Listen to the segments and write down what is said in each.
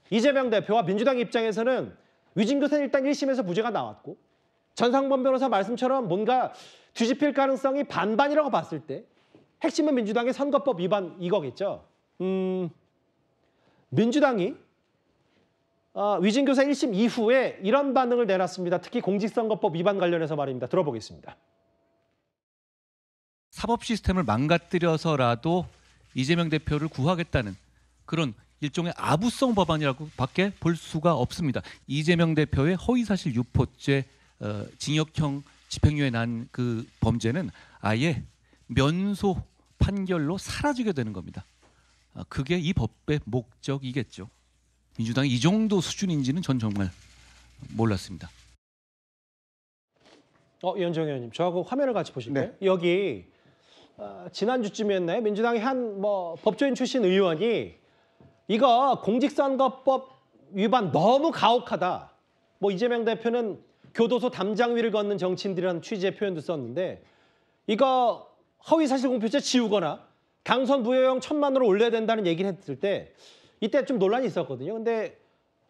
이재명 대표와 민주당 입장에서는 위증교사는 일단 1심에서 무죄가 나왔고 전상범 변호사 말씀처럼 뭔가 뒤집힐 가능성이 반반이라고 봤을 때 핵심은 민주당의 선거법 위반 이거겠죠. 민주당이 위증교사 1심 이후에 이런 반응을 내놨습니다. 특히 공직선거법 위반 관련해서 말입니다. 들어보겠습니다. 사법 시스템을 망가뜨려서라도 이재명 대표를 구하겠다는 그런 일종의 아부성 법안이라고 밖에 볼 수가 없습니다. 이재명 대표의 허위사실 유포죄 징역형 집행유예 난 그 범죄는 아예 면소 판결로 사라지게 되는 겁니다. 그게 이 법의 목적이겠죠. 민주당이 이 정도 수준인지는 전 정말 몰랐습니다. 이현정 의원님, 저하고 화면을 같이 보실까요? 네. 여기 지난주쯤이었나요? 민주당의 한 법조인 출신 의원이 이거 공직선거법 위반 너무 가혹하다. 이재명 대표는 교도소 담장 위를 걷는 정치인들이라는 취지의 표현도 썼는데 이거 허위사실 공표죄 지우거나 당선 부여형 1,000만 원을 올려야 된다는 얘기를 했을 때 이때 좀 논란이 있었거든요. 근데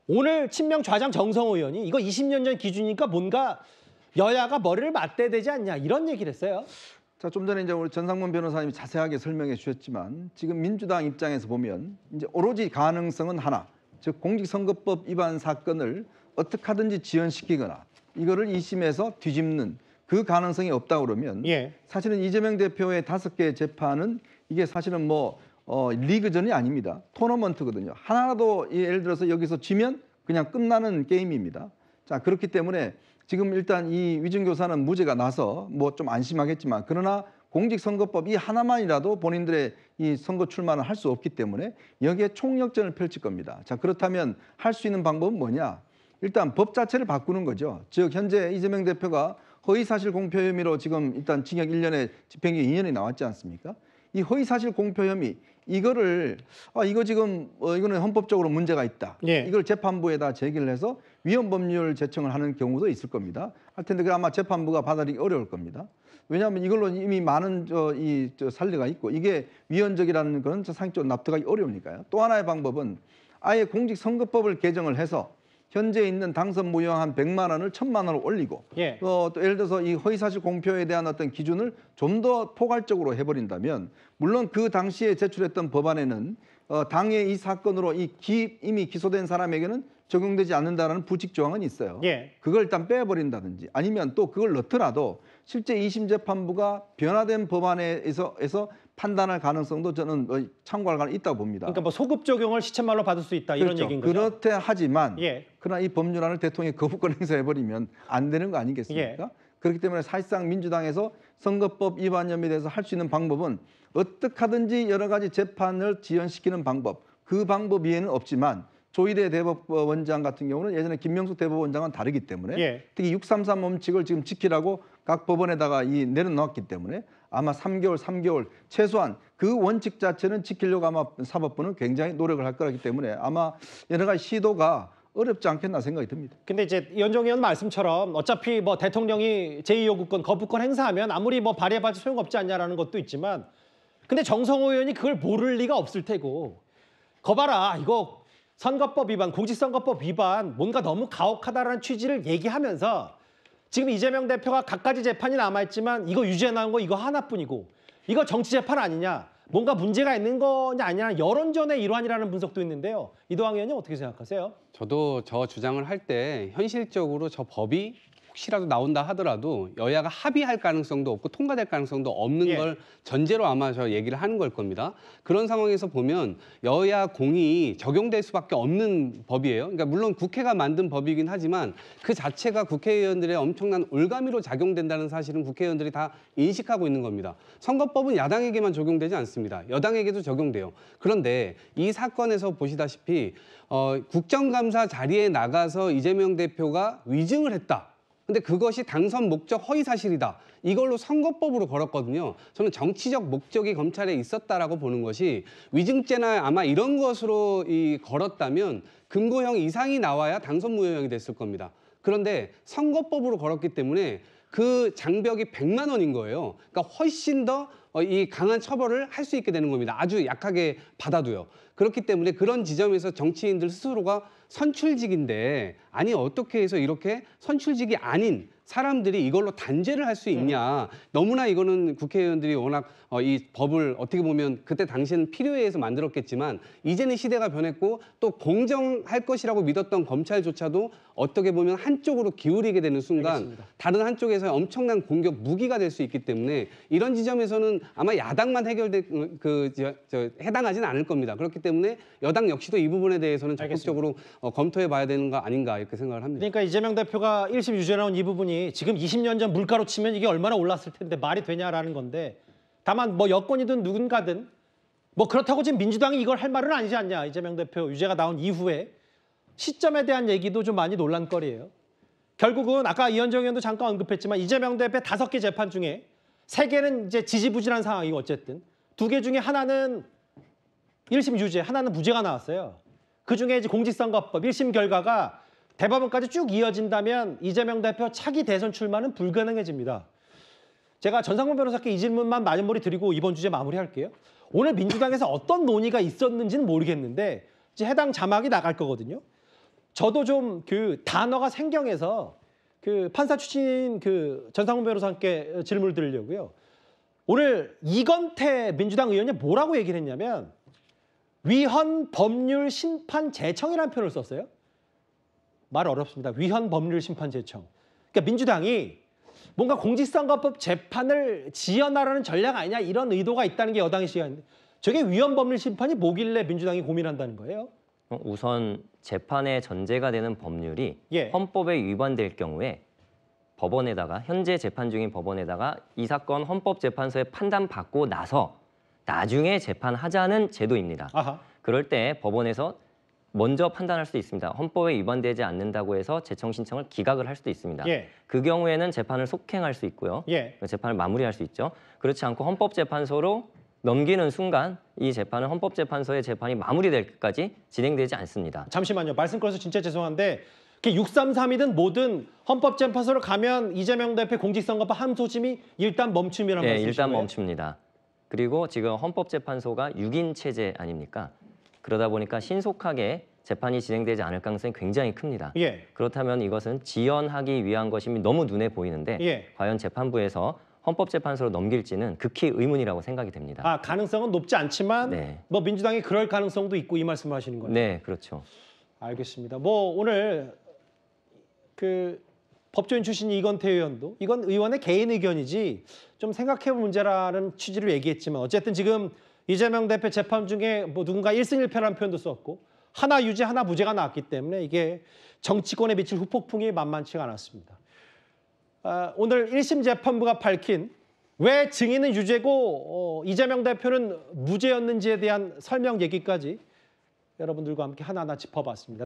오늘 친명 좌장 정성호 의원이 이거 20년 전 기준이니까 뭔가 여야가 머리를 맞대야 되지 않냐 이런 얘기를 했어요. 자, 좀 전에 이제 우리 전상문 변호사님이 자세하게 설명해 주셨지만 지금 민주당 입장에서 보면 이제 오로지 가능성은 하나, 즉 공직선거법 위반 사건을 어떻게 하든지 지연시키거나 이거를 2심에서 뒤집는 그 가능성이 없다 그러면 사실은 이재명 대표의 5개 재판은 이게 사실은 리그전이 아닙니다. 토너먼트거든요. 하나라도 예를 들어서 여기서 지면 그냥 끝나는 게임입니다. 자, 그렇기 때문에 지금 일단 이 위증교사는 무죄가 나서 좀 안심하겠지만 그러나 공직선거법 이 하나만이라도 본인들의 이 선거 출마는 할 수 없기 때문에 여기에 총력전을 펼칠 겁니다. 자, 그렇다면 할 수 있는 방법은 뭐냐? 일단 법 자체를 바꾸는 거죠. 즉 현재 이재명 대표가 허위사실 공표 혐의로 지금 일단 징역 1년에 집행유예 2년이 나왔지 않습니까? 이 허위사실 공표 혐의 이거를 이거 지금 이거는 헌법적으로 문제가 있다. 이걸 재판부에다 제기를 해서 위헌법률 제청을 하는 경우도 있을 겁니다. 할 텐데 그 아마 재판부가 받아들이기 어려울 겁니다. 왜냐하면 이걸로 이미 많은 산례가 있고 이게 위헌적이라는 건 상식적으로 납득하기 어려우니까요. 또 하나의 방법은 아예 공직선거법을 개정을 해서 현재 있는 당선 무효 한 100만 원을 1,000만 원을 올리고 또 예를 들어서 이 허위사실 공표에 대한 어떤 기준을 좀 더 포괄적으로 해버린다면 물론 그 당시에 제출했던 법안에는 당해 이 사건으로 이미 기소된 사람에게는 적용되지 않는다는 부칙 조항은 있어요. 그걸 일단 빼버린다든지 아니면 또 그걸 넣더라도 실제 2심 재판부가 변화된 법안에서 판단할 가능성도 저는 참고할 가능성이 있다고 봅니다. 그러니까 소급 적용을 시쳇말로 받을 수 있다 이런 얘기인 거죠. 그렇대 하지만 그러나 이 법률안을 대통령이 거부권 행사해버리면 안 되는 거 아니겠습니까? 그렇기 때문에 사실상 민주당에서 선거법 위반 혐의에 대해서 할 수 있는 방법은 어떻게 하든지 여러 가지 재판을 지연시키는 방법, 그 방법 이외에는 없지만 조희대 대법원장 같은 경우는 예전에 김명숙 대법원장은 다르기 때문에 특히 633 원칙을 지금 지키라고 각 법원에다가 내려놓았기 때문에 아마 3개월 최소한 그 원칙 자체는 지키려고 아마 사법부는 굉장히 노력을 할 거라기 때문에 아마 여러 가지 시도가 어렵지 않겠나 생각이 듭니다. 근데 이제 이현정 의원 말씀처럼 어차피 대통령이 제2요구권, 거부권 행사하면 아무리 발의해봐도 소용없지 않냐라는 것도 있지만 근데 정성호 의원이 그걸 모를 리가 없을 테고 거봐라 이거 선거법 위반, 공직선거법 위반 뭔가 너무 가혹하다라는 취지를 얘기하면서 지금 이재명 대표가 갖가지 재판이 남아있지만 이거 유죄 나온 거 이거 하나뿐이고 이거 정치 재판 아니냐 뭔가 문제가 있는 거냐 아니냐 여론전의 일환이라는 분석도 있는데요. 이도항 의원님 어떻게 생각하세요? 저도 저 주장을 할 때 현실적으로 저 법이 혹시라도 나온다 하더라도 여야가 합의할 가능성도 없고 통과될 가능성도 없는 걸 전제로 아마 저 얘기를 하는 걸 겁니다. 그런 상황에서 보면 여야 공이 적용될 수밖에 없는 법이에요. 그러니까 물론 국회가 만든 법이긴 하지만 그 자체가 국회의원들의 엄청난 올가미로 작용된다는 사실은 국회의원들이 다 인식하고 있는 겁니다. 선거법은 야당에게만 적용되지 않습니다. 여당에게도 적용돼요. 그런데 이 사건에서 보시다시피 국정감사 자리에 나가서 이재명 대표가 위증을 했다. 근데 그것이 당선 목적 허위 사실이다. 이걸로 선거법으로 걸었거든요. 저는 정치적 목적이 검찰에 있었다라고 보는 것이 위증죄나 아마 이런 것으로 걸었다면 금고형 이상이 나와야 당선 무효형이 됐을 겁니다. 그런데 선거법으로 걸었기 때문에 그 장벽이 100만 원인 거예요. 그러니까 훨씬 더 이 강한 처벌을 할 수 있게 되는 겁니다. 아주 약하게 받아도요. 그렇기 때문에 그런 지점에서 정치인들 스스로가 선출직인데 아니 어떻게 해서 이렇게 선출직이 아닌 사람들이 이걸로 단죄를 할 수 있냐. 너무나 이거는 국회의원들이 워낙 이 법을 어떻게 보면 그때 당시에는 필요에 의해서 만들었겠지만 이제는 시대가 변했고 또 공정할 것이라고 믿었던 검찰조차도 어떻게 보면 한쪽으로 기울이게 되는 순간 알겠습니다. 다른 한쪽에서 엄청난 공격 무기가 될 수 있기 때문에 이런 지점에서는 아마 야당만 해당하지는 않을 겁니다. 그렇기 때문에 여당 역시도 이 부분에 대해서는 적극적으로 검토해 봐야 되는 거 아닌가 이렇게 생각을 합니다. 그러니까 이재명 대표가 1심 유죄 나온 이 부분이 지금 20년 전 물가로 치면 이게 얼마나 올랐을 텐데 말이 되냐라는 건데 다만 뭐 여권이든 누군가든 뭐 그렇다고 지금 민주당이 이걸 할 말은 아니지 않냐. 이재명 대표 유죄가 나온 이후에 시점에 대한 얘기도 좀 많이 논란거리예요. 결국은 아까 이현정 의원도 잠깐 언급했지만 이재명 대표 5개 재판 중에 3개는 이제 지지부진한 상황이고 어쨌든 2개 중에 하나는 1심 유죄, 하나는 무죄가 나왔어요. 그중에 이제 공직선거법 1심 결과가 대법원까지 쭉 이어진다면 이재명 대표 차기 대선 출마는 불가능해집니다. 제가 전상문 변호사께 이 질문만 마지막으로 드리고 이번 주제 마무리할게요. 오늘 민주당에서 어떤 논의가 있었는지는 모르겠는데 이제 해당 자막이 나갈 거거든요. 저도 좀 그 단어가 생경해서 그 판사 출신 그 전상문 변호사께 질문을 드리려고요. 오늘 이건태 민주당 의원이 뭐라고 얘기를 했냐면 위헌 법률 심판 제청이라는 표현을 썼어요. 말 어렵습니다. 위헌 법률 심판 제청. 그러니까 민주당이 뭔가 공직선거법 재판을 지연하라는 전략 아니냐 이런 의도가 있다는 게 여당의 시각인데 저게 위헌 법률 심판이 뭐길래 민주당이 고민한다는 거예요? 우선 재판의 전제가 되는 법률이 예. 헌법에 위반될 경우에 법원에다가 현재 재판 중인 법원에다가 이 사건 헌법재판소에 판단받고 나서 나중에 재판하자는 제도입니다. 아하. 그럴 때 법원에서 먼저 판단할 수도 있습니다. 헌법에 위반되지 않는다고 해서 재청 신청을 기각을 할 수도 있습니다. 예. 그 경우에는 재판을 속행할 수 있고요. 예. 재판을 마무리할 수 있죠. 그렇지 않고 헌법재판소로 넘기는 순간 이 재판은 헌법재판소의 재판이 마무리될 때까지 진행되지 않습니다. 잠시만요. 말씀 끊어서 진짜 죄송한데 633이든 뭐든 헌법재판소로 가면 이재명 대표 공직선거법 함소심이 일단 멈춤이란 네, 말씀이신 일단 거예요? 멈춥니다. 그리고 지금 헌법재판소가 6인 체제 아닙니까? 그러다 보니까 신속하게 재판이 진행되지 않을 가능성이 굉장히 큽니다. 예. 그렇다면 이것은 지연하기 위한 것임이 너무 눈에 보이는데 예. 과연 재판부에서 헌법재판소로 넘길지는 극히 의문이라고 생각이 됩니다. 아, 가능성은 높지 않지만 네. 뭐 민주당이 그럴 가능성도 있고 이 말씀을 하시는 거예요. 네, 그렇죠. 알겠습니다. 뭐 오늘 그 법조인 출신 이건태 의원도 이건 의원의 개인 의견이지 좀 생각해볼 문제라는 취지로 얘기했지만 어쨌든 지금 이재명 대표 재판 중에 뭐 누군가 1승 1패라는 표현도 썼고 하나 유죄 하나 무죄가 나왔기 때문에 이게 정치권에 미칠 후폭풍이 만만치가 않았습니다. 오늘 1심 재판부가 밝힌 왜 증인은 유죄고 이재명 대표는 무죄였는지에 대한 설명 얘기까지 여러분들과 함께 하나하나 짚어봤습니다.